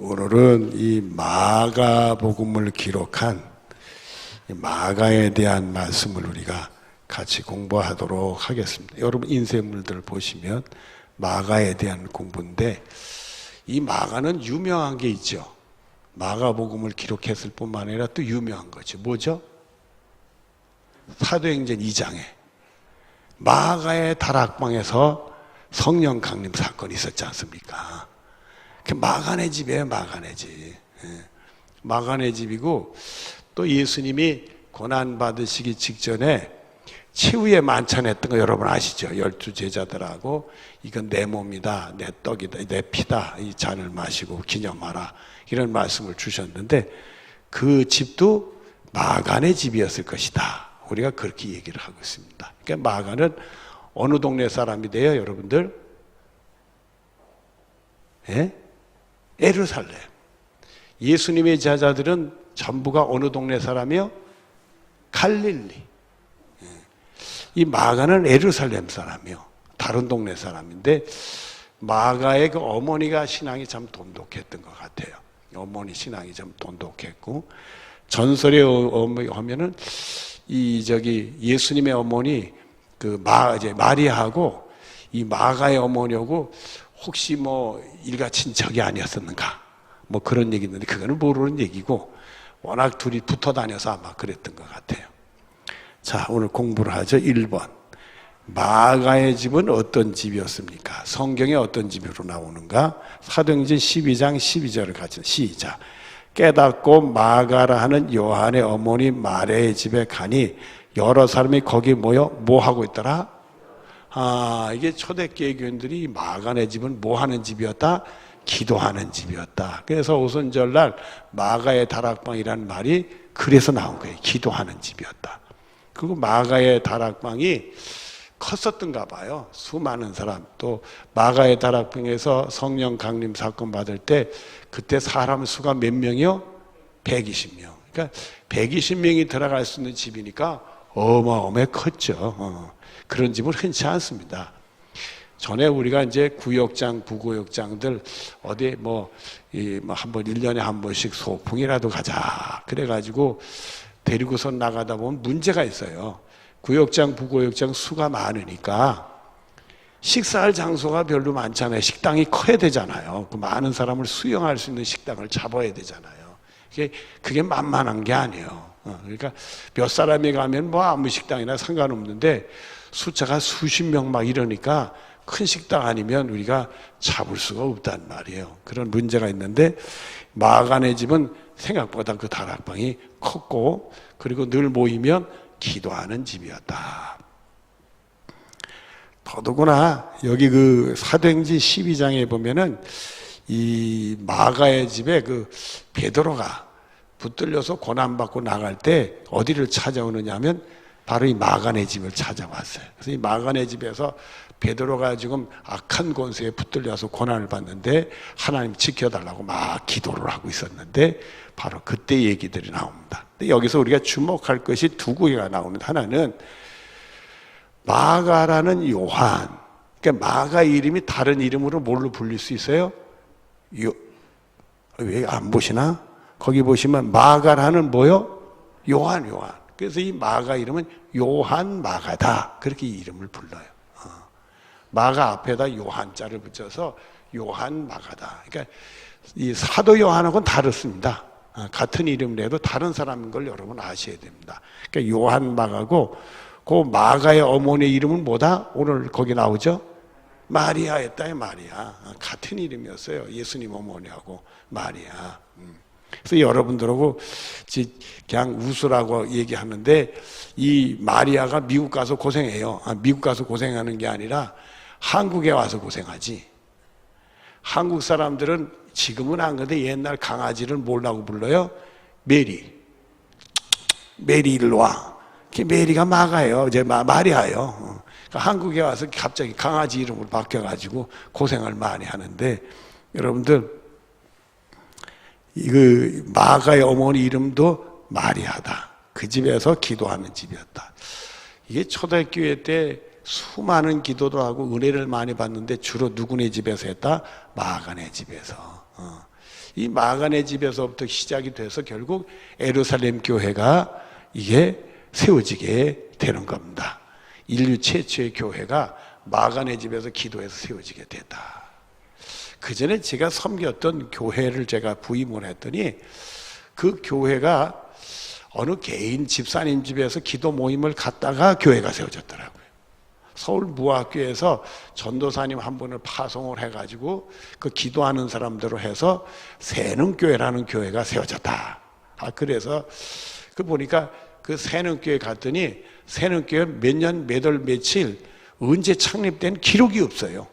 오늘은 이 마가복음을 기록한 마가에 대한 말씀을 우리가 같이 공부하도록 하겠습니다. 여러분 인쇄물들 보시면 마가에 대한 공부인데, 이 마가는 유명한 게 있죠. 마가복음을 기록했을 뿐만 아니라 또 유명한 거죠. 뭐죠? 사도행전 2장에 마가의 다락방에서 성령 강림 사건이 있었지 않습니까? 마가네 집이에요. 마가네 집. 마가네 집이고, 또 예수님이 고난 받으시기 직전에 치유의 만찬했던 거 여러분 아시죠? 12 제자들하고 이건 내 몸이다, 내 떡이다, 내 피다, 이 잔을 마시고 기념하라, 이런 말씀을 주셨는데, 그 집도 마가네 집이었을 것이다, 우리가 그렇게 얘기를 하고 있습니다. 그러니까 마가는 어느 동네 사람이 돼요, 여러분들? 예? 예루살렘. 예수님의 제자들은 전부가 어느 동네 사람이요? 갈릴리. 이 마가는 예루살렘 사람이요, 다른 동네 사람인데, 마가의 그 어머니가 신앙이 참 돈독했던 것 같아요. 어머니 신앙이 좀 돈독했고, 전설에 하면은 예수님의 어머니 이제 마리아하고 이 마가의 어머니하고 혹시 일가친척이 아니었었는가, 그런 얘기 있는데, 그거는 모르는 얘기고, 워낙 둘이 붙어 다녀서 아마 그랬던 것 같아요. 자, 오늘 공부를 하죠. 1번. 마가의 집은 어떤 집이었습니까? 성경에 어떤 집으로 나오는가? 사도행전 12장 12절을 같이 시작. 깨닫고 마가라 하는 요한의 어머니 마리아의 집에 가니 여러 사람이 거기 모여 뭐 하고 있더라? 이게 초대교회 교인들이 마가네 집은 뭐 하는 집이었다? 기도하는 집이었다. 그래서 오순절날 마가의 다락방이라는 말이 그래서 나온 거예요. 기도하는 집이었다. 그리고 마가의 다락방이 컸었던가 봐요. 수많은 사람, 또 마가의 다락방에서 성령 강림 사건 받을 때 그때 사람 수가 몇 명이요? 120명. 그러니까 120명이 들어갈 수 있는 집이니까 어마어마하게 컸죠. 그런 집은 흔치 않습니다. 전에 우리가 이제 구역장, 부구역장들 어디 한번 1년에 한 번씩 소풍이라도 가자 그래가지고 데리고서 나가다 보면 문제가 있어요. 구역장, 부구역장 수가 많으니까 식사할 장소가 별로 많잖아요. 식당이 커야 되잖아요. 그 많은 사람을 수용할 수 있는 식당을 잡아야 되잖아요. 그게 만만한 게 아니에요. 그러니까 몇 사람이 가면 아무 식당이나 상관없는데 숫자가 수십 명 이러니까 큰 식당 아니면 우리가 잡을 수가 없단 말이에요. 그런 문제가 있는데, 마가네 집은 생각보다 그 다락방이 컸고, 그리고 늘 모이면 기도하는 집이었다. 더더구나 여기 그 사도행전 12장에 보면은 이 마가의 집에 베드로가 붙들려서 고난받고 나갈 때 어디를 찾아오느냐 하면 바로 이 마가네 집을 찾아왔어요. 그래서 이 마가네 집에서 베드로가 지금 악한 권세에 붙들려서 고난을 받는데 하나님 지켜달라고 막 기도를 하고 있었는데, 바로 그때 얘기들이 나옵니다. 근데 여기서 우리가 주목할 것이 두 구가 나옵니다. 하나는 마가라는 요한, 그러니까 마가 이름이 다른 이름으로 뭘로 불릴 수 있어요? 왜 안 보시나? 거기 보시면 마가라는 뭐요? 요한. 그래서 이 마가 이름은 요한 마가다, 그렇게 이름을 불러요. 마가 앞에다 요한자를 붙여서 요한 마가다. 그러니까 이 사도 요한하고는 다릅니다. 같은 이름이라도 다른 사람인 걸 여러분 아셔야 됩니다. 그러니까 요한 마가고, 그 마가의 어머니의 이름은 뭐다? 오늘 거기 나오죠? 마리아였다. 마리아. 같은 이름이었어요. 예수님 어머니하고 마리아. 그래서 여러분들하고 그냥 웃으라고 얘기하는데, 이 마리아가 미국 가서 고생해요. 미국 가서 고생하는 게 아니라 한국에 와서 고생하지. 한국 사람들은 지금은 안 그런데 옛날 강아지를 뭐라고 불러요? 메리. 메리 일로 와. 메리가 마가예요. 이제 마리아예요. 그러니까 한국에 와서 갑자기 강아지 이름으로 바뀌어가지고 고생을 많이 하는데, 여러분들 마가의 어머니 이름도 마리아다. 그 집에서 기도하는 집이었다. 이게 초대교회 때 수많은 기도도 하고 은혜를 많이 받는데 주로 누구네 집에서 했다? 마가네 집에서. 이 마간의 집에서부터 시작이 돼서 결국 예루살렘 교회가 이게 세워지게 되는 겁니다. 인류 최초의 교회가 마간의 집에서 기도해서 세워지게 됐다. 그 전에 제가 섬겼던 교회를 제가 부임을 했더니 그 교회가 어느 개인 집사님 집에서 기도 모임을 갔다가 교회가 세워졌더라고요. 서울 무학교에서 전도사님 한 분을 파송을 해가지고 그 기도하는 사람들로 해서 새능교회라는 교회가 세워졌다. 그래서 그 보니까 그 새능교회 갔더니 새능교회 몇 년, 몇 월, 며칠 언제 창립된 기록이 없어요.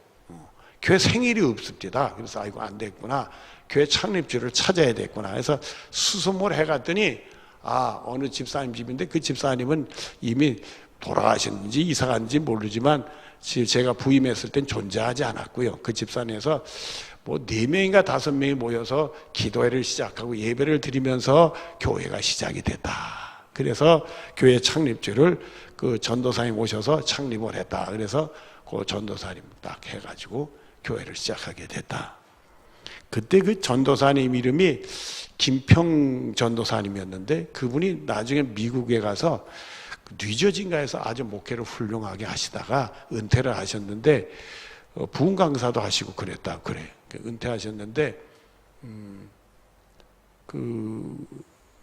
교회 생일이 없습니다. 그래서 아이고 안 됐구나. 교회 창립주를 찾아야 됐구나. 그래서 수소문 해갔더니 어느 집사님 집인데 그 집사님은 이미 돌아가셨는지 이사간지 모르지만 제가 부임했을 땐 존재하지 않았고요. 그 집사님에서 뭐 4명인가 5명이 모여서 기도회를 시작하고 예배를 드리면서 교회가 시작이 됐다. 그래서 교회 창립주를 그 전도사님 오셔서 창립을 했다. 그래서 그 전도사님 딱 해가지고 교회를 시작하게 됐다. 그때 그 전도사님 이름이 김평 전도사님이었는데 그분이 나중에 미국에 가서 뉴저지인가에서 아주 목회를 훌륭하게 하시다가 은퇴를 하셨는데 부흥 강사도 하시고 그랬다 그래. 은퇴하셨는데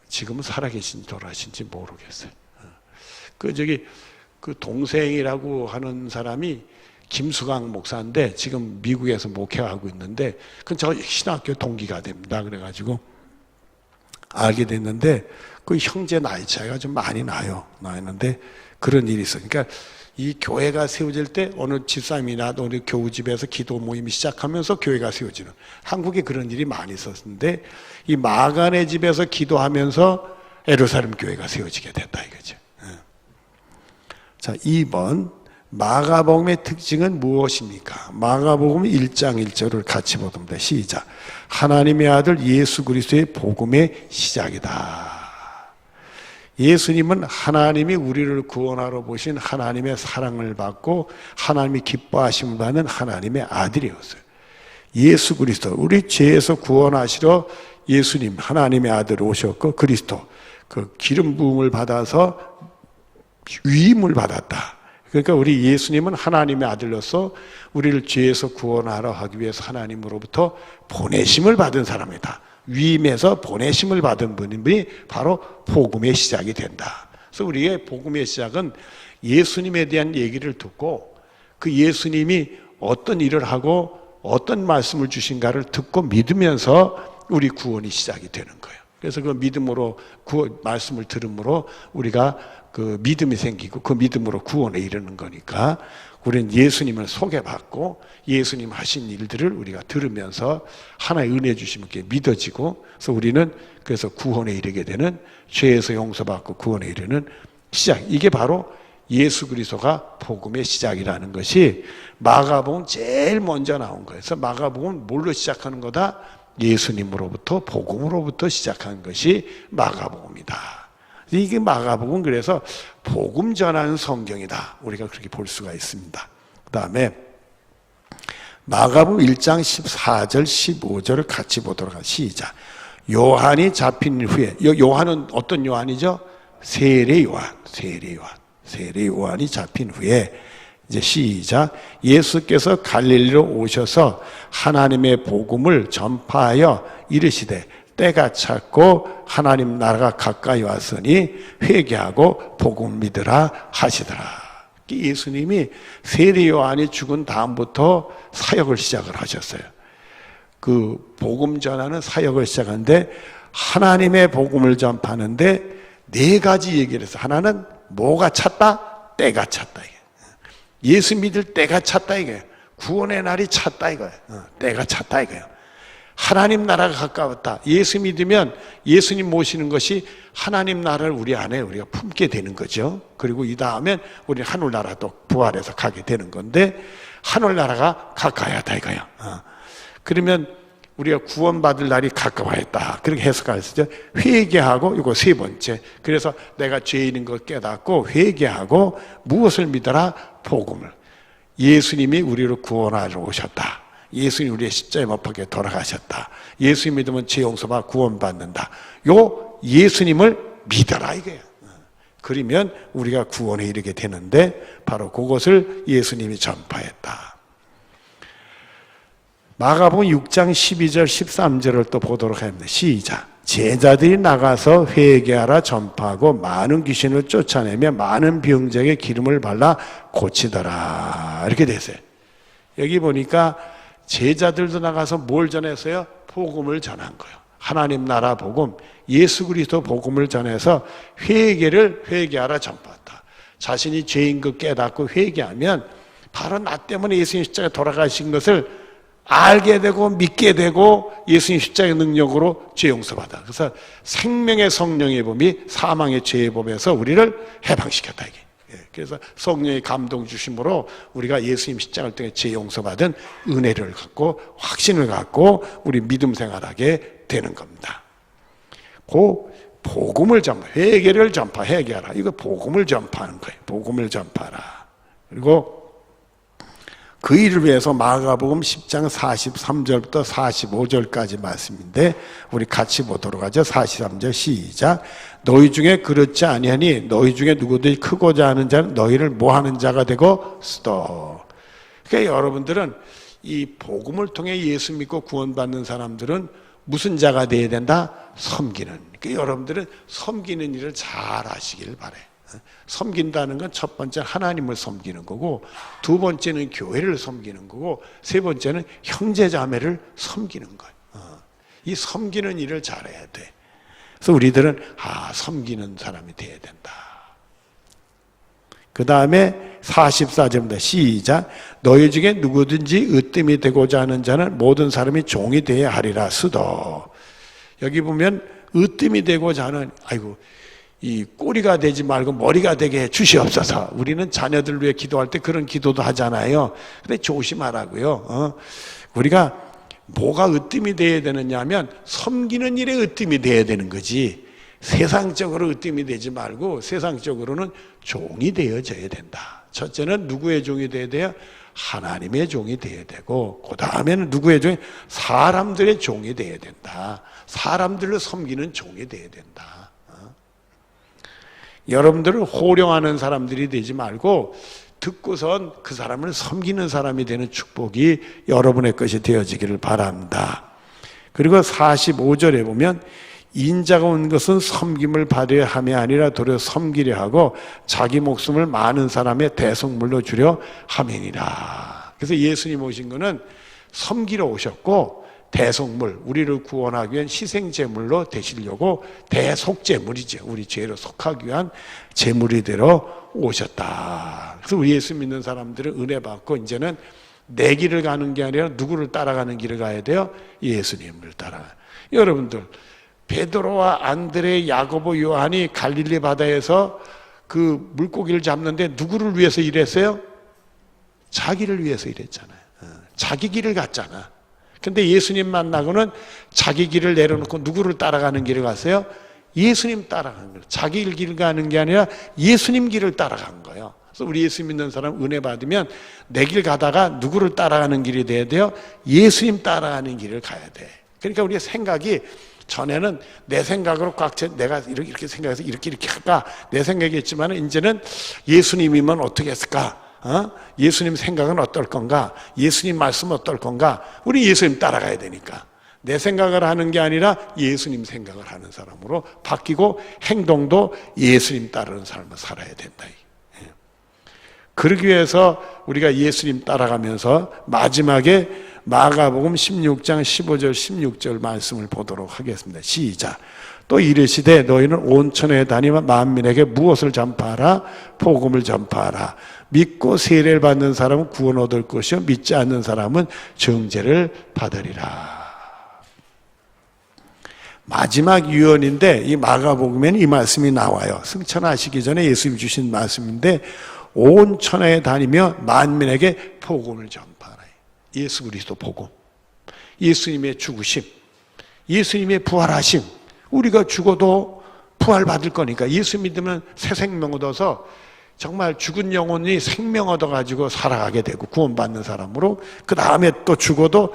지금은 살아계신지 돌아가신지 모르겠어요. 그 동생이라고 하는 사람이 김수강 목사인데 지금 미국에서 목회하고 있는데 그건 저 신학교 동기가 됩니다. 그래가지고 알게 됐는데 그 형제 나이 차이가 좀 많이 나는데 그런 일이 있어요. 그러니까 이 교회가 세워질 때 어느 집사님이나 어느 교우집에서 기도 모임이 시작하면서 교회가 세워지는 한국에 그런 일이 많이 있었는데 이 마간의 집에서 기도하면서 예루살렘 교회가 세워지게 됐다 이거죠. 자, 2번 마가복음의 특징은 무엇입니까? 마가복음 1장 1절을 같이 보도록 시작. 하나님의 아들 예수 그리스도의 복음의 시작이다. 예수님은 하나님이 우리를 구원하러 보신 하나님의 사랑을 받고 하나님이 기뻐하심을 받는 하나님의 아들이었어요. 예수 그리스도, 우리 죄에서 구원하시러 예수님 하나님의 아들 오셨고 그리스도 그 기름 부음을 받아서 위임을 받았다. 그러니까 우리 예수님은 하나님의 아들로서 우리를 죄에서 구원하러 하기 위해서 하나님으로부터 보내심을 받은 사람이다. 위임해서 보내심을 받은 분이 바로 복음의 시작이 된다. 그래서 우리의 복음의 시작은 예수님에 대한 얘기를 듣고 그 예수님이 어떤 일을 하고 어떤 말씀을 주신가를 듣고 믿으면서 우리 구원이 시작이 되는 거예요. 그래서 그 믿음으로 말씀을 들음으로 우리가 그 믿음이 생기고 그 믿음으로 구원에 이르는 거니까 우리는 예수님을 소개받고 예수님 하신 일들을 우리가 들으면서 하나의 은혜 주시면 믿어지고 그래서 우리는 그래서 구원에 이르게 되는 죄에서 용서받고 구원에 이르는 시작. 이게 바로 예수 그리스도가 복음의 시작이라는 것이 마가복음 제일 먼저 나온 거예요. 그래서 마가복음은 뭘로 시작하는 거다? 예수님으로부터 복음으로부터 시작한 것이 마가복음이다. 이게 마가복음 그래서 복음 전하는 성경이다. 우리가 그렇게 볼 수가 있습니다. 그 다음에 마가복음 1장 14절 15절을 같이 보도록 하겠습니다. 시작. 요한이 잡힌 후에 요한은 어떤 요한이죠? 세례 요한이 잡힌 후에 이제 시작. 예수께서 갈릴리로 오셔서 하나님의 복음을 전파하여 이르시되 때가 찼고 하나님 나라가 가까이 왔으니 회개하고 복음 믿으라 하시더라. 예수님이 세례 요한이 죽은 다음부터 사역을 시작을 하셨어요. 그 복음 전하는 사역을 시작하는데 하나님의 복음을 전파하는데 4가지 얘기를 해서 하나는 뭐가 찼다? 때가 찼다. 예수 믿을 때가 찼다 이거예요. 구원의 날이 찼다 이거예요. 때가 찼다 이거예요. 하나님 나라가 가까웠다. 예수 믿으면 예수님 모시는 것이 하나님 나라를 우리 안에 우리가 품게 되는 거죠. 그리고 이 다음엔 우리 하늘나라도 부활해서 가게 되는 건데 하늘나라가 가까이하다 이거예요. 그러면 우리가 구원받을 날이 가까워했다. 그렇게 해석할 수 있죠. 회개하고 이거 3번째. 그래서 내가 죄인인 걸 깨닫고 회개하고 무엇을 믿어라? 복음을. 예수님이 우리를 구원하러 오셨다. 예수님 우리의 십자가에 못 박혀 돌아가셨다. 예수님 믿으면 죄 용서받아 구원받는다. 요 예수님을 믿어라 이거예요. 그러면 우리가 구원에 이르게 되는데 바로 그것을 예수님이 전파했다. 마가복음 6장 12절 13절을 또 보도록 합니다. 시작. 제자들이 나가서 회개하라 전파하고 많은 귀신을 쫓아내며 많은 병자에게 기름을 발라 고치더라. 이렇게 됐어요. 여기 보니까 제자들도 나가서 뭘 전했어요? 복음을 전한 거예요. 하나님 나라 복음, 예수 그리스도 복음을 전해서 회개하라 전파했다. 자신이 죄인 것 깨닫고 회개하면 바로 나 때문에 예수님 십자가에 돌아가신 것을 알게 되고 믿게 되고 예수님 십자가의 능력으로 죄 용서받아. 그래서 생명의 성령의 법이 사망의 죄의 법에서 우리를 해방시켰다 이게. 그래서 성령의 감동 주심으로 우리가 예수님 십자가를 통해 죄 용서받은 은혜를 갖고 확신을 갖고 우리 믿음 생활하게 되는 겁니다. 그 복음을 전파, 회개를 전파, 회개하라. 이거 복음을 전파하는 거예요. 복음을 전파하라. 그리고 그 일을 위해서 마가복음 10장 43절부터 45절까지 말씀인데 우리 같이 보도록 하죠. 43절 시작. 너희 중에 그렇지 아니하니 너희 중에 누구든지 크고자 하는 자는 너희를 뭐하는 자가 되고 쓰도. 그러니까 여러분들은 이 복음을 통해 예수 믿고 구원받는 사람들은 무슨 자가 되어야 된다? 섬기는. 그러니까 여러분들은 섬기는 일을 잘 하시길 바래. 섬긴다는 건 첫 번째 하나님을 섬기는 거고, 두 번째는 교회를 섬기는 거고, 세 번째는 형제 자매를 섬기는 거예요. 이 섬기는 일을 잘해야 돼. 그래서 우리들은 섬기는 사람이 돼야 된다. 그 다음에 44절입니다. 시작. 너희 중에 누구든지 으뜸이 되고자 하는 자는 모든 사람이 종이 되어야 하리라. 수도. 여기 보면 으뜸이 되고자 하는, 이 꼬리가 되지 말고 머리가 되게 해 주시옵소서. 우리는 자녀들 위해 기도할 때 그런 기도도 하잖아요. 근데 조심하라고요. 우리가 뭐가 으뜸이 되어야 되느냐 하면 섬기는 일에 으뜸이 되어야 되는 거지, 세상적으로 으뜸이 되지 말고 세상적으로는 종이 되어져야 된다. 첫째는 누구의 종이 되어야 돼요? 하나님의 종이 되어야 되고, 그 다음에는 누구의 종이? 사람들의 종이 되어야 된다. 사람들을 섬기는 종이 되어야 된다. 여러분들을 호령하는 사람들이 되지 말고 듣고선 그 사람을 섬기는 사람이 되는 축복이 여러분의 것이 되어지기를 바랍니다. 그리고 45절에 보면 인자가 온 것은 섬김을 받아야 함이 아니라 도리어 섬기려 하고 자기 목숨을 많은 사람의 대속물로 주려 함이니라. 그래서 예수님 오신 것은 섬기러 오셨고, 대속물, 우리를 구원하기 위한 희생제물로 되시려고 대속제물이죠. 우리 죄로 속하기 위한 제물이 되러 오셨다. 그래서 우리 예수 믿는 사람들은 은혜 받고 이제는 내 길을 가는 게 아니라 누구를 따라가는 길을 가야 돼요? 예수님을 따라가. 여러분들, 베드로와 안드레, 야고보, 요한이 갈릴리 바다에서 그 물고기를 잡는데 누구를 위해서 일했어요? 자기를 위해서 일했잖아요. 자기 길을 갔잖아. 근데 예수님 만나고는 자기 길을 내려놓고 누구를 따라가는 길을 갔어요? 예수님 따라가는 거예요. 자기 길을 가는 게 아니라 예수님 길을 따라간 거예요. 그래서 우리 예수 믿는 사람 은혜 받으면 내 길 가다가 누구를 따라가는 길이 돼야 돼요? 예수님 따라가는 길을 가야 돼. 그러니까 우리의 생각이 전에는 내 생각으로 꽉 차, 내가 이렇게 생각해서 이렇게 할까? 내 생각이었지만 이제는 예수님이면 어떻게 했을까? 예수님 생각은 어떨 건가? 예수님 말씀은 어떨 건가? 우리 예수님 따라가야 되니까 내 생각을 하는 게 아니라 예수님 생각을 하는 사람으로 바뀌고 행동도 예수님 따르는 삶을 살아야 된다. 그러기 위해서 우리가 예수님 따라가면서 마지막에 마가복음 16장 15절 16절 말씀을 보도록 하겠습니다. 시작. 또 이르시되 너희는 온 천하에 다니며 만민에게 무엇을 전파하라? 복음을 전파하라. 믿고 세례를 받는 사람은 구원 얻을 것이요 믿지 않는 사람은 정죄를 받으리라. 마지막 유언인데 이 마가복음에는 이 말씀이 나와요. 승천하시기 전에 예수님이 주신 말씀인데 온 천하에 다니며 만민에게 복음을 전파하라. 예수 그리스도 복음, 예수님의 죽으심, 예수님의 부활하심. 우리가 죽어도 부활받을 거니까 예수 믿으면 새 생명 얻어서 정말 죽은 영혼이 생명 얻어가지고 살아가게 되고 구원받는 사람으로, 그 다음에 또 죽어도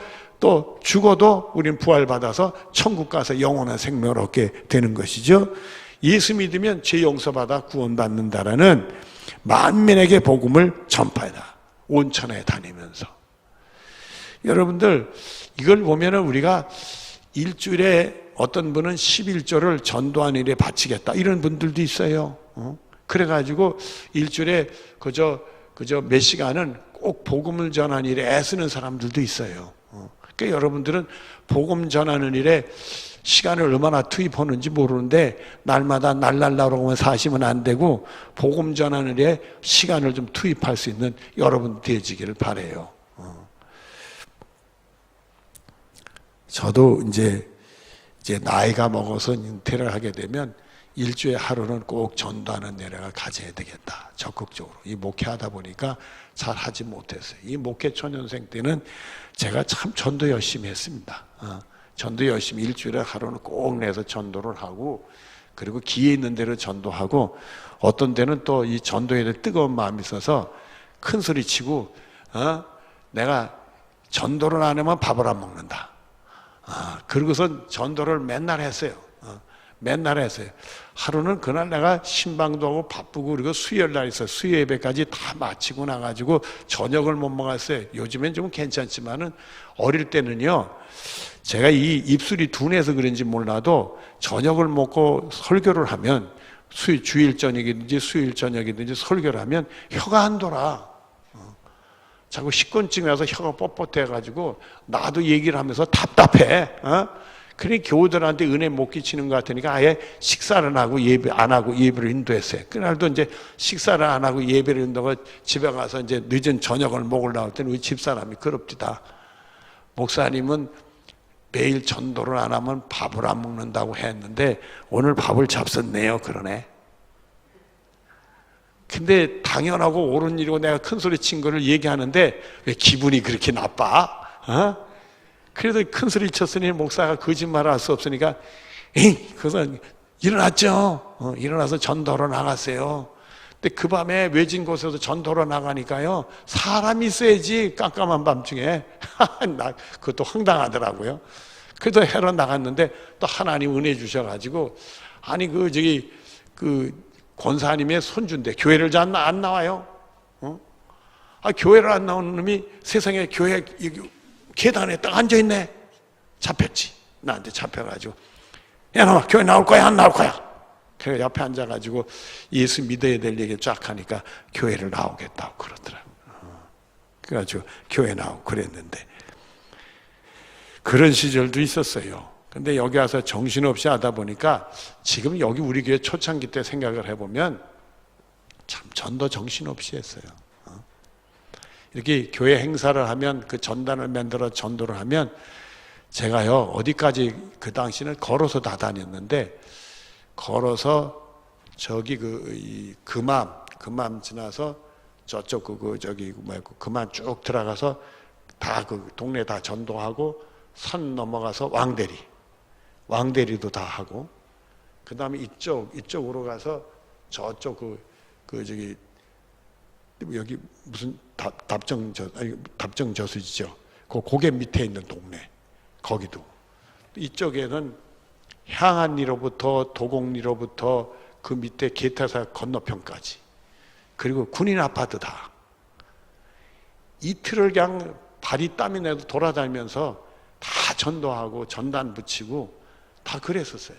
우리는 부활받아서 천국 가서 영원한 생명을 얻게 되는 것이죠. 예수 믿으면 죄 용서받아 구원받는다라는 만민에게 복음을 전파하다. 온천에 다니면서. 여러분들, 이걸 보면은 우리가 일주일에 어떤 분은 11조를 전도한 일에 바치겠다 이런 분들도 있어요. 그래가지고 일주일에 그저 몇 시간은 꼭 복음을 전하는 일에 애쓰는 사람들도 있어요. 그러니까 여러분들은 복음 전하는 일에 시간을 얼마나 투입하는지 모르는데 날마다 날날라로만 사시면 안 되고 복음 전하는 일에 시간을 좀 투입할 수 있는 여러분 되시기를 바라요. 저도 이제 나이가 먹어서 은퇴를 하게 되면 일주일에 하루는 꼭 전도하는 내내가 가져야 되겠다. 적극적으로. 이 목회하다 보니까 잘 하지 못했어요. 이 목회 초년생 때는 제가 참 전도 열심히 했습니다. 전도 열심히 일주일에 하루는 꼭 내서 전도를 하고, 그리고 기회 있는 대로 전도하고, 어떤 데는 또 이 전도에 대해 뜨거운 마음이 있어서 큰 소리 치고, 내가 전도를 안 하면 밥을 안 먹는다. 그러고선 전도를 맨날 했어요. 맨날 했어요. 하루는 그날 내가 신방도 하고 바쁘고, 그리고 수요일 날 있어요. 수요 예배까지 다 마치고 나가지고 저녁을 못 먹었어요. 요즘엔 좀 괜찮지만은 어릴 때는요, 제가 이 입술이 둔해서 그런지 몰라도 저녁을 먹고 설교를 하면, 주일 저녁이든지 수요일 저녁이든지 설교를 하면 혀가 안 돌아. 자꾸 식곤증이 와서 혀가 뻣뻣해가지고 나도 얘기를 하면서 답답해. 그러니 교우들한테 은혜 못 끼치는 것 같으니까 아예 식사를 안 하고 예배를 인도했어요. 그날도 이제 식사를 안 하고 예배를 인도하고 집에 가서 이제 늦은 저녁을 먹으러 나올 때는 우리 집사람이 그럽디다. 목사님은 매일 전도를 안 하면 밥을 안 먹는다고 했는데 오늘 밥을 잡섰네요. 그러네. 근데 당연하고 옳은 일이고 내가 큰 소리 친 거를 얘기하는데 왜 기분이 그렇게 나빠? 그래도 큰 소리 쳤으니 목사가 거짓말을 할 수 없으니까, 그래서 일어났죠. 일어나서 전도로 나갔어요. 근데 그 밤에 외진 곳에서 전도로 나가니까요, 사람이 있어야지 깜깜한 밤중에. 그것도 황당하더라고요. 그래도 해러 나갔는데 또 하나님 은혜 주셔가지고, 아니 권사님의 손주인데 교회를 잘 안 나와요. 교회를 안 나오는 놈이 세상에 교회 계단에 딱 앉아있네. 잡혔지. 나한테 잡혀가지고, 야 너 교회 나올 거야 안 나올 거야? 그래 옆에 앉아가지고 예수 믿어야 될 얘기 쫙 하니까 교회를 나오겠다고 그러더라고. 그래가지고 교회 나오고 그랬는데, 그런 시절도 있었어요. 근데 여기 와서 정신없이 하다 보니까 지금 여기 우리 교회 초창기 때 생각을 해보면 참 전도 정신없이 했어요. 이렇게 교회 행사를 하면 그 전단을 만들어 전도를 하면 제가요 어디까지 그 당시는 걸어서 다 다녔는데, 걸어서 저기 금암 지나서 저쪽 금암 쭉 들어가서 다 그 동네 다 전도하고, 산 넘어가서 왕대리도 다 하고, 그 다음에 이쪽으로 가서 저쪽 여기 무슨 답정저수지죠. 그 고개 밑에 있는 동네, 거기도. 이쪽에는 향안리로부터 도곡리로부터 그 밑에 계태사 건너편까지, 그리고 군인 아파트 다. 이틀을 그냥 발이 땀이 나도 돌아다니면서 다 전도하고 전단 붙이고 다 그랬었어요.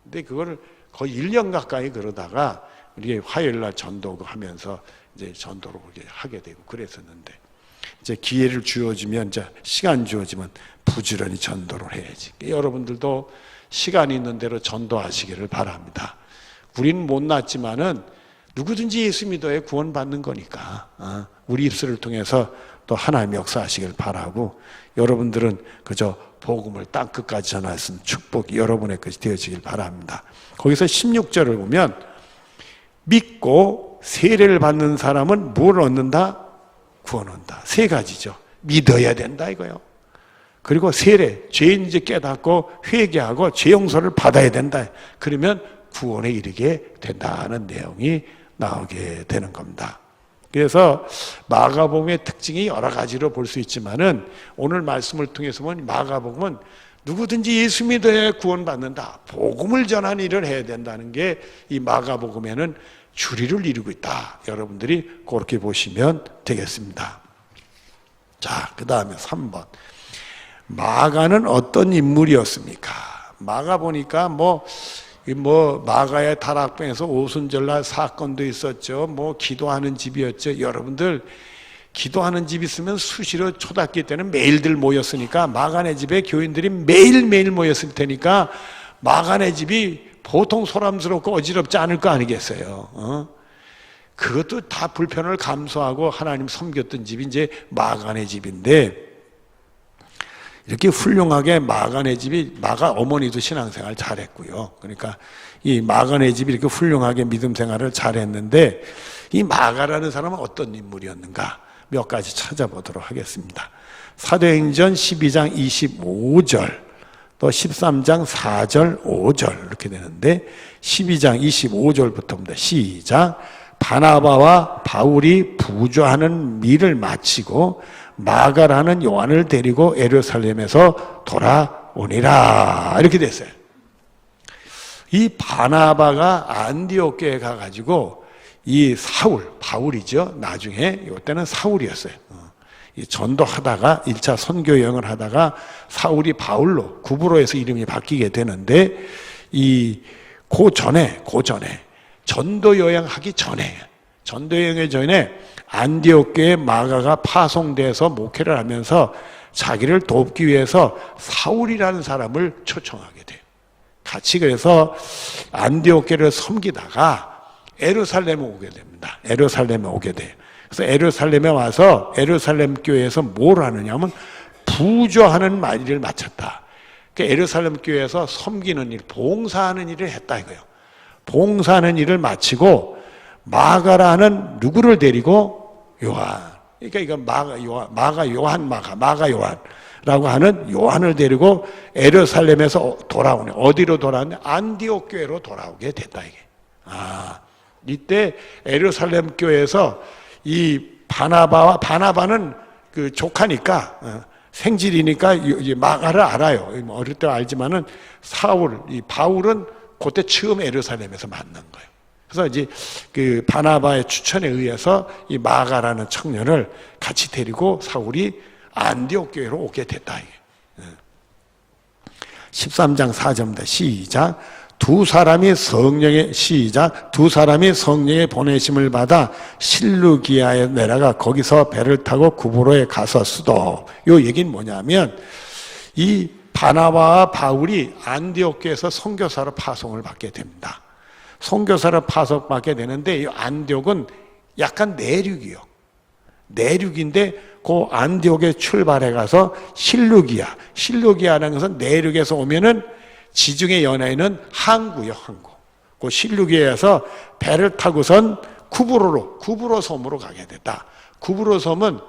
근데 그걸 거의 1년 가까이 그러다가 우리 화요일날 전도 하면서 이제 전도를 하게 되고 그랬었는데, 이제 기회를 주어지면, 이제 시간 주어지면 부지런히 전도를 해야지. 여러분들도 시간 있는 대로 전도하시기를 바랍니다. 우리는 못났지만은 누구든지 예수 믿어야 구원받는 거니까 우리 입술을 통해서 또 하나님의 역사하시길 바라고, 여러분들은 그저 복음을 땅끝까지 전할 수 있는 축복이 여러분의 것이 되어지길 바랍니다. 거기서 16절을 보면 믿고 세례를 받는 사람은 뭘 얻는다? 구원 얻는다. 세 가지죠. 믿어야 된다 이거요. 그리고 세례, 죄인지 깨닫고 회개하고 죄 용서를 받아야 된다. 그러면 구원에 이르게 된다는 내용이 나오게 되는 겁니다. 그래서 마가복음의 특징이 여러 가지로 볼 수 있지만은 오늘 말씀을 통해서 보면 마가복음은 누구든지 예수 믿어야 구원받는다. 복음을 전하는 일을 해야 된다는 게 이 마가복음에는 주리를 이루고 있다. 여러분들이 그렇게 보시면 되겠습니다. 자, 그 다음에 3번. 마가는 어떤 인물이었습니까? 마가 보니까 마가의 다락방에서 오순절날 사건도 있었죠. 기도하는 집이었죠. 여러분들 기도하는 집 있으면 수시로 초등학교 때는 매일들 모였으니까 마가네 집에 교인들이 매일매일 모였을 테니까 마가네 집이 보통 소란스럽고 어지럽지 않을 거 아니겠어요. 그것도 다 불편을 감수하고 하나님 섬겼던 집이 이제 마가네 집인데, 이렇게 훌륭하게 마가네 집이, 마가 어머니도 신앙생활 잘했고요. 그러니까 이 마가네 집이 이렇게 훌륭하게 믿음 생활을 잘했는데, 이 마가라는 사람은 어떤 인물이었는가 몇 가지 찾아보도록 하겠습니다. 사도행전 12장 25절 또 13장 4절 5절 이렇게 되는데, 12장 25절부터입니다. 시작. 바나바와 바울이 부조하는 일을 마치고 마가라는 요한을 데리고 예루살렘에서 돌아오니라. 이렇게 됐어요. 이 바나바가 안디옥교에 가가지고 이 사울, 바울이죠. 나중에 이때는 사울이었어요. 이 전도하다가 1차 선교 여행을 하다가 사울이 바울로 구브로에서 이름이 바뀌게 되는데, 그 전에 전도 여행하기 전에, 전도 여행의 전에 안디옥교에 마가가 파송돼서 목회를 하면서 자기를 돕기 위해서 사울이라는 사람을 초청하게 돼요. 같이 그래서 안디옥교를 섬기다가 예루살렘에 오게 됩니다. 예루살렘에 오게 돼요. 그래서 예루살렘에 와서 예루살렘 교회에서 뭘 하느냐면 부조하는 일을 마쳤다. 그러니까 예루살렘 교회에서 섬기는 일, 봉사하는 일을 했다 이거예요. 봉사하는 일을 마치고 마가라는 누구를 데리고 요한. 그러니까 이건 마가 요한라고 하는 요한을 데리고 예루살렘에서 돌아오네. 어디로 돌아왔냐? 안디옥 교회로 돌아오게 됐다 이게. 이때 예루살렘 교회에서 이 바나바는 그 조카니까 생질이니까 이 마가를 알아요. 어릴 때 알지만은 이 바울은 그때 처음 예루살렘에서 만난 거예요. 그래서 이제 그 바나바의 추천에 의해서 이 마가라는 청년을 같이 데리고 사울이 안디옥 교회로 오게 됐다 이게. 13장 4절입니다. 시작. 두 사람이 성령의 보내심을 받아 실루기아에 내려가 거기서 배를 타고 구브로에 가서 수도. 요 얘기는 뭐냐면 이 바나바와 바울이 안디옥 교회에서 선교사로 파송을 받게 됩니다. 선교사로 파송받게 되는데 이 안디옥은 약간 내륙인데 그 안디옥에 출발해 가서 실루기아라는 것은 내륙에서 오면은 지중해 연해에는 항구요, 항구. 그 실루기아에서 배를 타고선 구브로 섬으로 가게 됐다. 구브로 섬은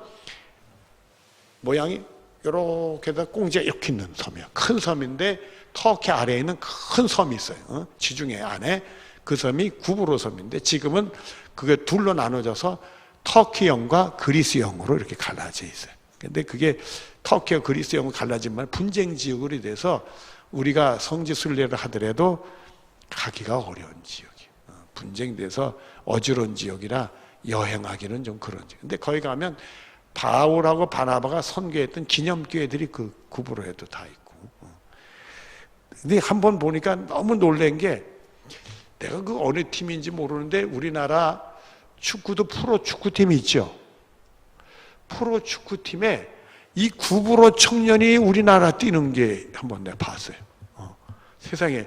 모양이 이렇게 다 꽁지가 이렇게 있는 섬이에요. 큰 섬인데 터키 아래에 있는 큰 섬이 있어요. 지중해 안에 그 섬이 구브로 섬인데 지금은 그게 둘로 나눠져서 터키형과 그리스형으로 이렇게 갈라져 있어요. 근데 그게 터키와 그리스형으로 갈라지면 분쟁 지역으로 돼서 우리가 성지 순례를 하더라도 가기가 어려운 지역이에요. 분쟁돼서 어지러운 지역이라 여행하기는 좀 그런 지역. 근데 거기 가면 바울하고 바나바가 선교했던 기념교회들이 그 구브로에도 다 있고. 근데 한번 보니까 너무 놀란 게, 내가 그 어느 팀인지 모르는데 우리나라 축구도 프로 축구팀이 있죠. 프로 축구팀에 이 구브로 청년이 우리나라 뛰는 게 한번 내가 봤어요. 세상에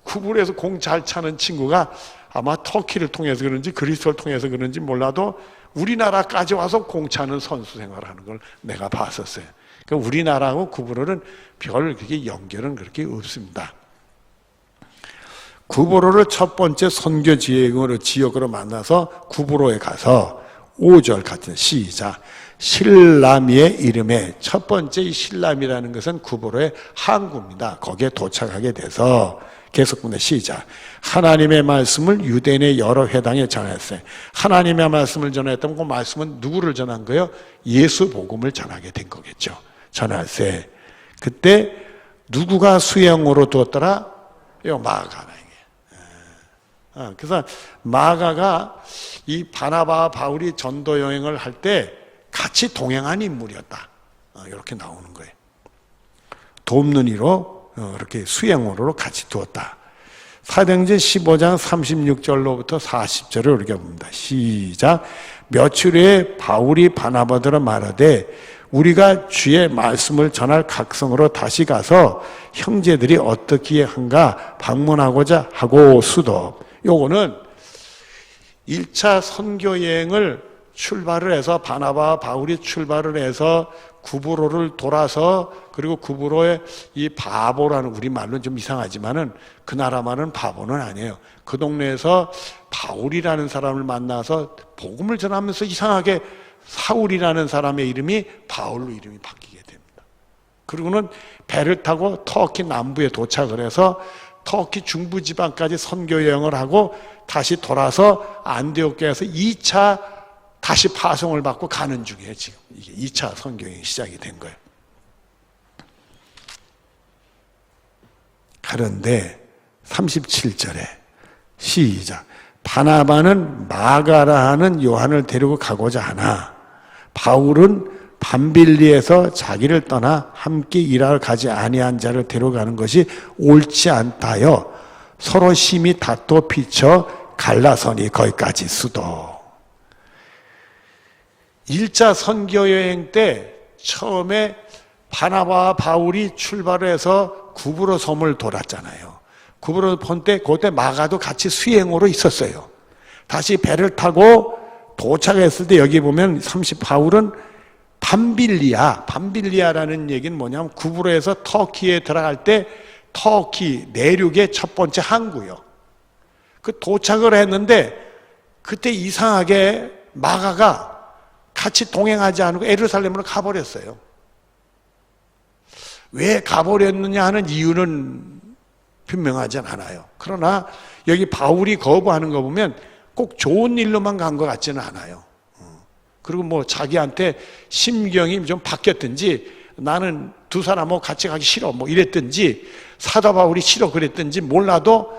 구브로에서 공 잘 차는 친구가 아마 터키를 통해서 그런지 그리스를 통해서 그런지 몰라도 우리나라까지 와서 공 차는 선수 생활을 하는 걸 내가 봤었어요. 그러니까 우리나라하고 구브로는 별 그렇게 연결은 그렇게 없습니다. 구브로를 첫 번째 선교 지역으로 만나서 구브로에 가서 5절 같은 시작. 실라미의 이름에, 첫 번째 이 실라미라는 것은 구브로의 항구입니다. 거기에 도착하게 돼서 계속합니다. 시작. 하나님의 말씀을 유대인의 여러 회당에 전했어요. 하나님의 말씀을 전했다면 그 말씀은 누구를 전한 거예요? 예수 복음을 전하게 된 거겠죠. 전할세. 그때 누구가 수행으로 두었더라? 요 마가가. 그래서 마가가 이 바나바와 바울이 전도 여행을 할 때 같이 동행한 인물이었다. 이렇게 나오는 거예요. 돕는 이로 이렇게 수행으로 같이 두었다. 사도행전 15장 36절로부터 40절을 우리가 봅니다. 시작. 며칠 후에 바울이 바나바더러 말하되 우리가 주의 말씀을 전할 각성으로 다시 가서 형제들이 어떻게 한가 방문하고자 하고 수도. 요거는 1차 선교여행을 출발을 해서 바나바와 바울이 출발을 해서 구브로를 돌아서 그리고 구브로의 이 바보라는 우리말로는 좀 이상하지만은 그 나라만은 바보는 아니에요. 그 동네에서 바울이라는 사람을 만나서 복음을 전하면서 이상하게 사울이라는 사람의 이름이 바울로 이름이 바뀌게 됩니다. 그리고는 배를 타고 터키 남부에 도착을 해서 터키 중부 지방까지 선교 여행을 하고 다시 돌아서 안디옥교에서 2차 다시 파송을 받고 가는 중이에요. 지금 이게 2차 선교 여행이 시작이 된 거예요. 그런데 37절에 시작. 바나바는 마가라 하는 요한을 데리고 가고자 하나 바울은 밤빌리에서 자기를 떠나 함께 일하러 가지 아니한 자를 데려가는 것이 옳지 않다 하여 서로 심히 다투어 피쳐 갈라서니 거기까지 수도. 1차 선교여행 때 처음에 바나바와 바울이 출발을 해서 구브로 섬을 돌았잖아요. 구브로 섬 때 그때 마가도 같이 수행으로 있었어요. 다시 배를 타고 도착했을 때 여기 보면 바울은 밤빌리아라는 얘기는 뭐냐면 구브로에서 터키에 들어갈 때 터키 내륙의 첫 번째 항구요. 그 도착을 했는데 그때 이상하게 마가가 같이 동행하지 않고 예루살렘으로 가버렸어요. 왜 가버렸느냐 하는 이유는 분명하진 않아요. 그러나 여기 바울이 거부하는 거 보면 꼭 좋은 일로만 간 것 같지는 않아요. 그리고 뭐 자기한테 심경이 좀 바뀌었든지 나는 두 사람하고 같이 가기 싫어 뭐 이랬든지 사도 바울이 싫어 그랬든지 몰라도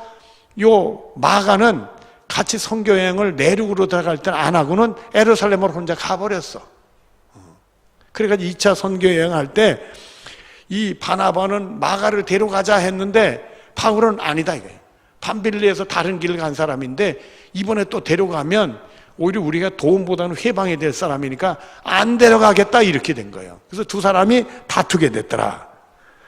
요 마가는 같이 선교여행을 내륙으로 들어갈 때는 안 하고는 예루살렘으로 혼자 가버렸어. 그래가지고 2차 선교여행 할 때 이 바나바는 마가를 데려가자 했는데 바울은 아니다 이거예요. 밤빌리에서 다른 길을 간 사람인데 이번에 또 데려가면 오히려 우리가 도움보다는 회방이 될 사람이니까 안 데려가겠다 이렇게 된 거예요. 그래서 두 사람이 다투게 됐더라.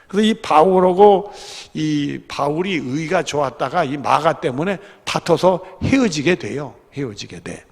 그래서 이 바울하고 이 바울이 의가 좋았다가 이 마가 때문에 다퉈서 헤어지게 돼요. 헤어지게 돼.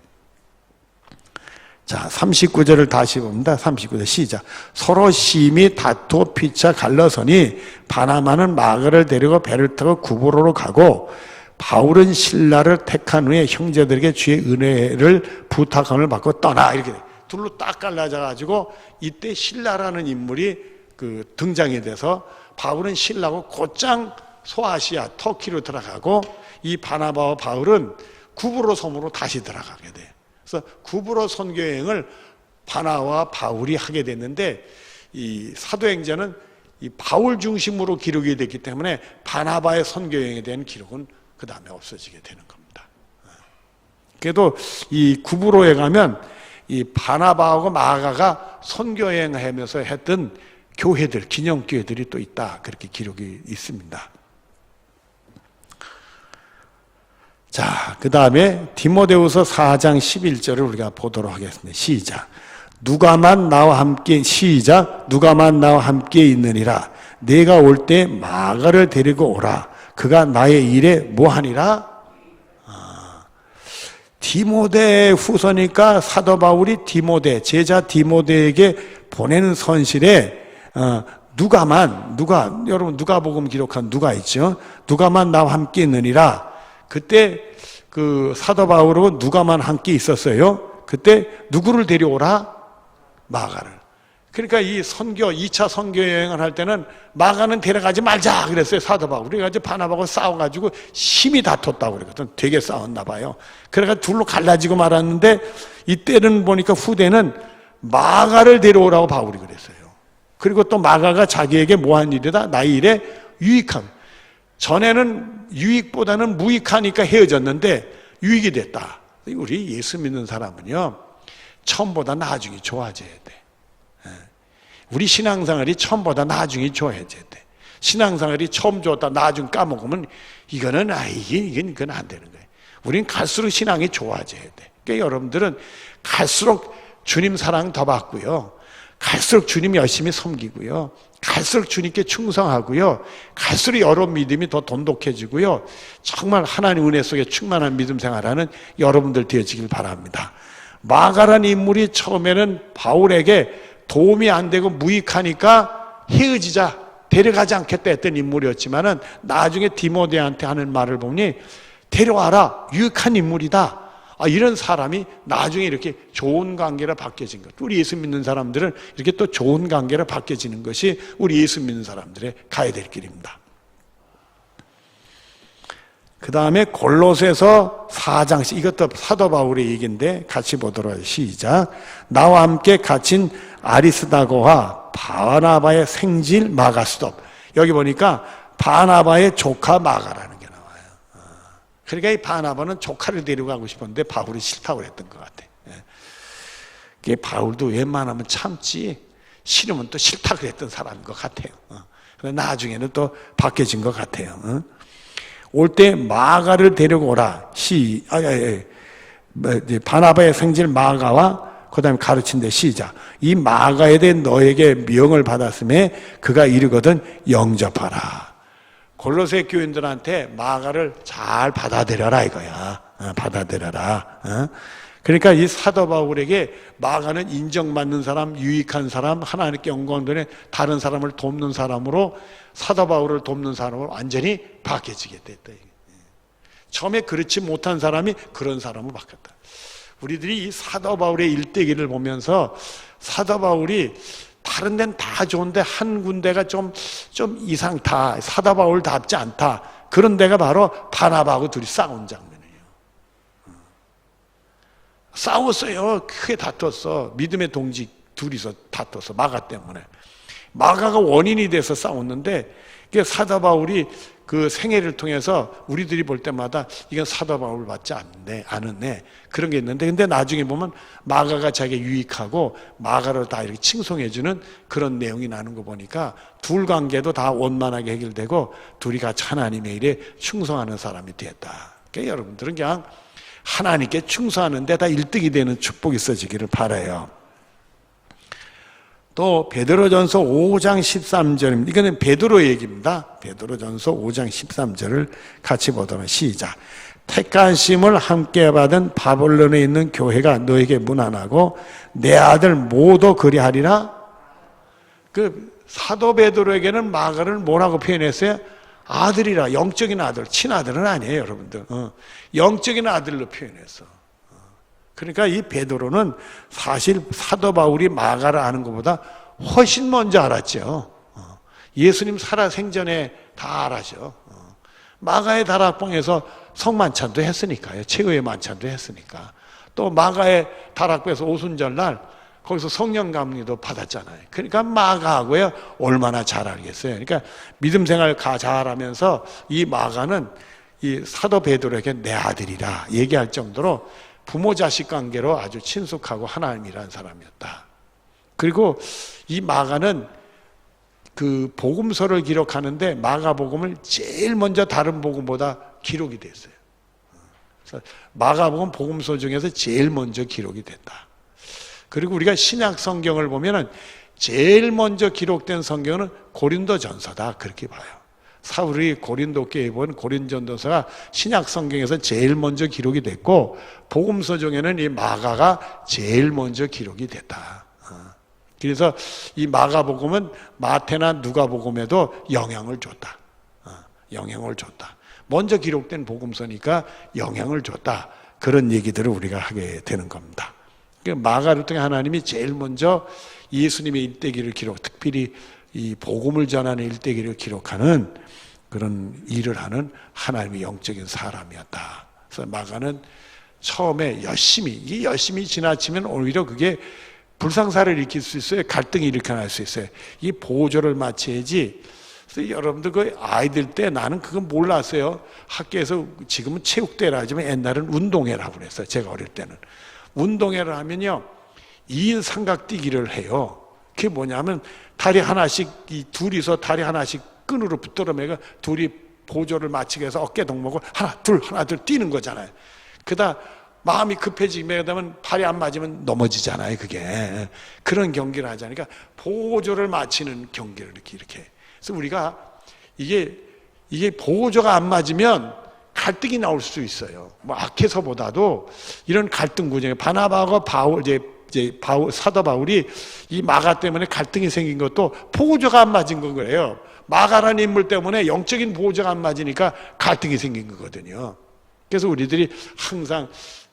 자, 39절을 다시 봅니다. 39절 시작. 서로 심히 다투어 피차 갈라서니 바나바는 마가를 데리고 배를 타고 구브로로 가고 바울은 신라를 택한 후에 형제들에게 주의 은혜를 부탁함을 받고 떠나 이렇게 돼. 둘로 딱 갈라져 가지고 이때 신라라는 인물이 그 등장이 돼서 바울은 신라고 곧장 소아시아 터키로 들어가고 이 바나바와 바울은 구브로 섬으로 다시 들어가게 돼. 그래서 구브로 선교여행을 바나바와 바울이 하게 됐는데 이 사도행전은 이 바울 중심으로 기록이 됐기 때문에 바나바의 선교여행에 대한 기록은 그 다음에 없어지게 되는 겁니다. 그래도 이 구브로에 가면 이 바나바하고 마가가 선교여행하면서 했던 교회들, 기념교회들이 또 있다. 그렇게 기록이 있습니다. 자, 그 다음에 디모데후서 4장 11절을 우리가 보도록 하겠습니다. 시작. 누가만 나와 함께 시작. 누가만 나와 함께 있느니라. 내가 올 때 마가를 데리고 오라. 그가 나의 일에 뭐하니라? 디모데 후서니까 사도 바울이 디모데, 제자 디모데에게 보내는 선실에 여러분 누가복음 기록한 누가 있죠? 누가만 나와 함께 있느니라. 그때 그 사도 바울은 누가만 함께 있었어요. 그때 누구를 데려오라? 마가를. 그러니까 이 선교, 2차 선교 여행을 할 때는 마가는 데려가지 말자 그랬어요, 사도 바울이. 그래가지고 바나바하고 싸워가지고 심히 다퉜다고 그랬거든. 되게 싸웠나 봐요. 그래가지고 둘로 갈라지고 말았는데, 이때는 보니까 후대는 마가를 데려오라고 바울이 그랬어요. 그리고 또 마가가 자기에게 뭐한 일이다? 나의 일에 유익함. 전에는 유익보다는 무익하니까 헤어졌는데 유익이 됐다. 우리 예수 믿는 사람은요, 처음보다 나중이 좋아져야 돼. 우리 신앙생활이 처음보다 나중이 좋아져야 돼. 신앙생활이 처음 좋았다 나중 까먹으면 이건 안 되는 거예요. 우린 갈수록 신앙이 좋아져야 돼. 그러니까 여러분들은 갈수록 주님 사랑 더 받고요, 갈수록 주님 열심히 섬기고요, 갈수록 주님께 충성하고요, 갈수록 여러분 믿음이 더 돈독해지고요, 정말 하나님 은혜 속에 충만한 믿음 생활하는 여러분들 되어지길 바랍니다. 마가라는 인물이 처음에는 바울에게 도움이 안 되고 무익하니까 헤어지자, 데려가지 않겠다 했던 인물이었지만은 나중에 디모데한테 하는 말을 보니 데려와라, 유익한 인물이다. 이런 사람이 나중에 이렇게 좋은 관계로 바뀌어진 것. 우리 예수 믿는 사람들은 이렇게 또 좋은 관계로 바뀌어지는 것이 우리 예수 믿는 사람들의 가야 될 길입니다. 그 다음에 골로새서 4장씩, 이것도 사도 바울의 얘기인데 같이 보도록 하죠. 시작. 나와 함께 갇힌 아리스다고와 바나바의 생질 마가스도. 여기 보니까 바나바의 조카 마가라는 게 나와요. 그러니까 이 바나바는 조카를 데려가고 싶었는데 바울이 싫다고 그랬던 것 같아. 그게 바울도 웬만하면 참지, 싫으면 또 싫다고 그랬던 사람인 것 같아요. 나중에는 또 바뀌어진 것 같아요. 올 때 마가를 데리고 오라. 바나바의 생질 마가와 그 다음에 가르친데 시작. 이 마가에 대해 너에게 명을 받았음에 그가 이르거든 영접하라. 골로새 교인들한테 마가를 잘 받아들여라 이거야. 받아들여라. 그러니까 이 사도 바울에게 마가는 인정받는 사람, 유익한 사람, 하나님께 영광 돌리는 다른 사람을 돕는 사람으로, 사도 바울을 돕는 사람으로 완전히 바뀌어지게 됐다. 처음에 그렇지 못한 사람이 그런 사람으로 바뀌었다. 우리들이 이 사도 바울의 일대기를 보면서 사도 바울이 다른 데는 다 좋은데 한 군데가 좀 이상다, 사도 바울답지 않다, 그런 데가 바로 바나바하고 둘이 싸운 장면이에요. 싸웠어요. 크게 다퉜어. 믿음의 동지 둘이서 다퉜어. 마가 때문에. 마가가 원인이 돼서 싸웠는데, 사도 바울이 그 생애를 통해서 우리들이 볼 때마다 이건 사도 바울 받지 않았네, 그런 게 있는데, 근데 나중에 보면 마가가 자기가 유익하고 마가를 다 이렇게 칭송해주는 그런 내용이 나는 거 보니까 둘 관계도 다 원만하게 해결되고 둘이 같이 하나님의 일에 충성하는 사람이 됐다. 그러니까 여러분들은 그냥 하나님께 충성하는 데 다 1등이 되는 축복이 있어지기를 바라요. 또 베드로전서 5장 13절입니다. 이거는 베드로 얘기입니다. 베드로전서 5장 13절을 같이 보도록 시작. 택하심을 함께 받은 바벨론에 있는 교회가 너에게 문안하고 내 아들 모두 그리하리라. 그 사도 베드로에게는 마가를 뭐라고 표현했어요? 아들이라. 영적인 아들, 친아들은 아니에요, 여러분들. 영적인 아들로 표현했어. 그러니까 이 베드로는 사실 사도 바울이 마가를 아는 것보다 훨씬 먼저 알았죠. 예수님 살아 생전에 다 알았죠. 마가의 다락방에서 성만찬도 했으니까요. 최후의 만찬도 했으니까. 또 마가의 다락방에서 오순절날 거기서 성령 감리도 받았잖아요. 그러니까 마가하고요 얼마나 잘 알겠어요. 그러니까 믿음 생활 잘하면서 이 마가는 이 사도 베드로에게 내 아들이라 얘기할 정도로 부모 자식 관계로 아주 친숙하고 하나님이라는 사람이었다. 그리고 이 마가는 그 복음서를 기록하는데 마가복음을 제일 먼저 다른 복음보다 기록이 됐어요. 그래서 마가복음 복음서 중에서 제일 먼저 기록이 됐다. 그리고 우리가 신약 성경을 보면은 제일 먼저 기록된 성경은 고린도전서다, 그렇게 봐요. 사울이 고린도 교회에 본 고린전도서가 신약 성경에서 제일 먼저 기록이 됐고, 복음서 중에는 이 마가가 제일 먼저 기록이 됐다. 그래서 이 마가복음은 마태나 누가복음에도 영향을 줬다. 영향을 줬다. 먼저 기록된 복음서니까 영향을 줬다. 그런 얘기들을 우리가 하게 되는 겁니다. 마가를 통해 하나님이 제일 먼저 예수님의 일대기를 특별히 이 복음을 전하는 일대기를 기록하는 그런 일을 하는 하나님의 영적인 사람이었다. 그래서 마가는 처음에 이 열심히 지나치면 오히려 그게 불상사를 일으킬 수 있어요. 갈등이 일어날 수 있어요. 이 보조를 맞춰야지. 그래서 여러분들 그 아이들 때 나는 그건 몰랐어요. 학교에서 지금은 체육대회라 하지만 옛날은 운동회라고 그랬어요. 제가 어릴 때는. 운동회를 하면요. 2인 삼각뛰기를 해요. 그게 뭐냐면 다리 하나씩, 이 둘이서 다리 하나씩 끈으로 붙들어매고 둘이 보조를 맞추게 해서 어깨 동무고 하나 둘 뛰는 거잖아요. 그러다 마음이 급해지게 되면 팔이 안 맞으면 넘어지잖아요. 그게 그런 경기를 하자니까 보조를 맞추는 경기를 이렇게. 그래서 우리가 이게 보조가 안 맞으면 갈등이 나올 수 있어요. 뭐 악해서보다도 이런 갈등 구조에 바나바하고 사도 바울이 이 마가 때문에 갈등이 생긴 것도 보조가 안 맞은 건 거예요. 마가라는 인물 때문에 영적인 보조가 안 맞으니까 갈등이 생긴 거거든요. 그래서 우리들이 항상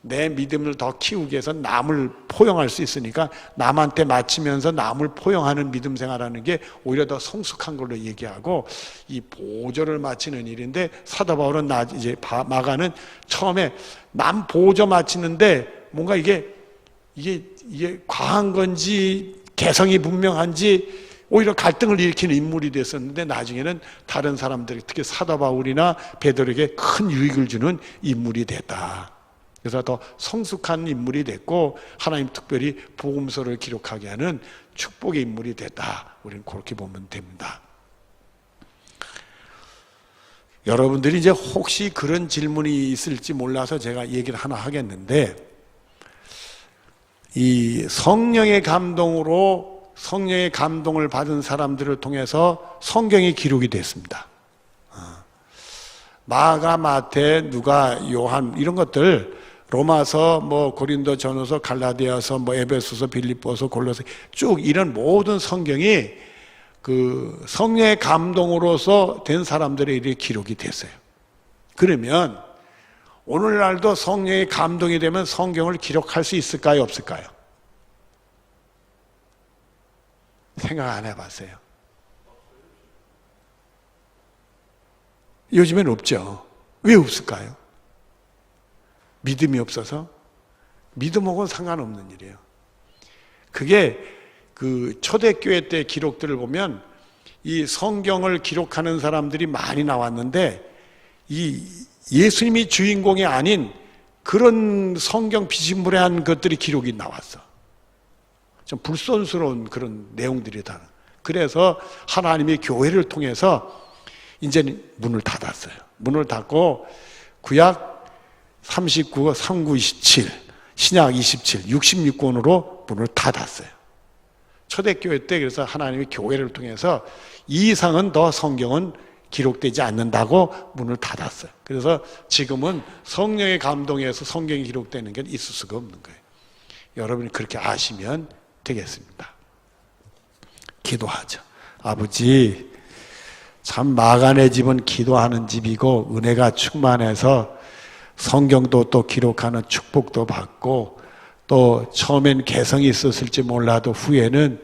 내 믿음을 더 키우기 위해서 남을 포용할 수 있으니까 남한테 맞추면서 남을 포용하는 믿음 생활하는 게 오히려 더 성숙한 걸로 얘기하고 이 보조를 맞추는 일인데 사도 바울은 마가는 처음에 남 보조 맞추는데 뭔가 이게 과한 건지 개성이 분명한지 오히려 갈등을 일으키는 인물이 됐었는데 나중에는 다른 사람들 특히 사도 바울이나 베드로에게 큰 유익을 주는 인물이 됐다. 그래서 더 성숙한 인물이 됐고 하나님 특별히 복음서를 기록하게 하는 축복의 인물이 됐다. 우리는 그렇게 보면 됩니다. 여러분들이 이제 혹시 그런 질문이 있을지 몰라서 제가 얘기를 하나 하겠는데 이 성령의 감동을 받은 사람들을 통해서 성경이 기록이 됐습니다. 마가, 마태, 누가, 요한 이런 것들 로마서, 고린도 전후서, 갈라디아서, 에베소서, 빌립보서, 골로새 쭉 이런 모든 성경이 그 성령의 감동으로서 된 사람들의 일이 기록이 됐어요. 그러면 오늘날도 성령의 감동이 되면 성경을 기록할 수 있을까요? 없을까요? 생각 안 해봤어요. 요즘엔 없죠. 왜 없을까요? 믿음이 없어서? 믿음하고는 상관없는 일이에요. 그게 그 초대교회 때 기록들을 보면 이 성경을 기록하는 사람들이 많이 나왔는데 이 예수님이 주인공이 아닌 그런 성경 비신물한 것들이 기록이 나왔어. 좀 불손스러운 그런 내용들이 다. 그래서 하나님이 교회를 통해서 이제는 문을 닫았어요. 문을 닫고 구약 39, 39, 27, 신약 27, 66권으로 문을 닫았어요. 초대교회 때 그래서 하나님이 교회를 통해서 이 이상은 더 성경은 기록되지 않는다고 문을 닫았어요. 그래서 지금은 성령의 감동에서 성경이 기록되는 게 있을 수가 없는 거예요. 여러분이 그렇게 아시면 되겠습니다. 기도하죠. 아버지, 참 마가네 집은 기도하는 집이고 은혜가 충만해서 성경도 또 기록하는 축복도 받고 또 처음엔 개성이 있었을지 몰라도 후에는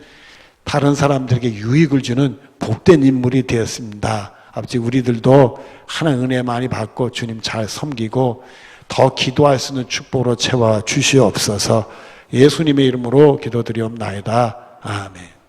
다른 사람들에게 유익을 주는 복된 인물이 되었습니다. 아버지, 우리들도 하나님 은혜 많이 받고 주님 잘 섬기고 더 기도할 수 있는 축복으로 채워 주시옵소서. 예수님의 이름으로 기도드리옵나이다. 아멘.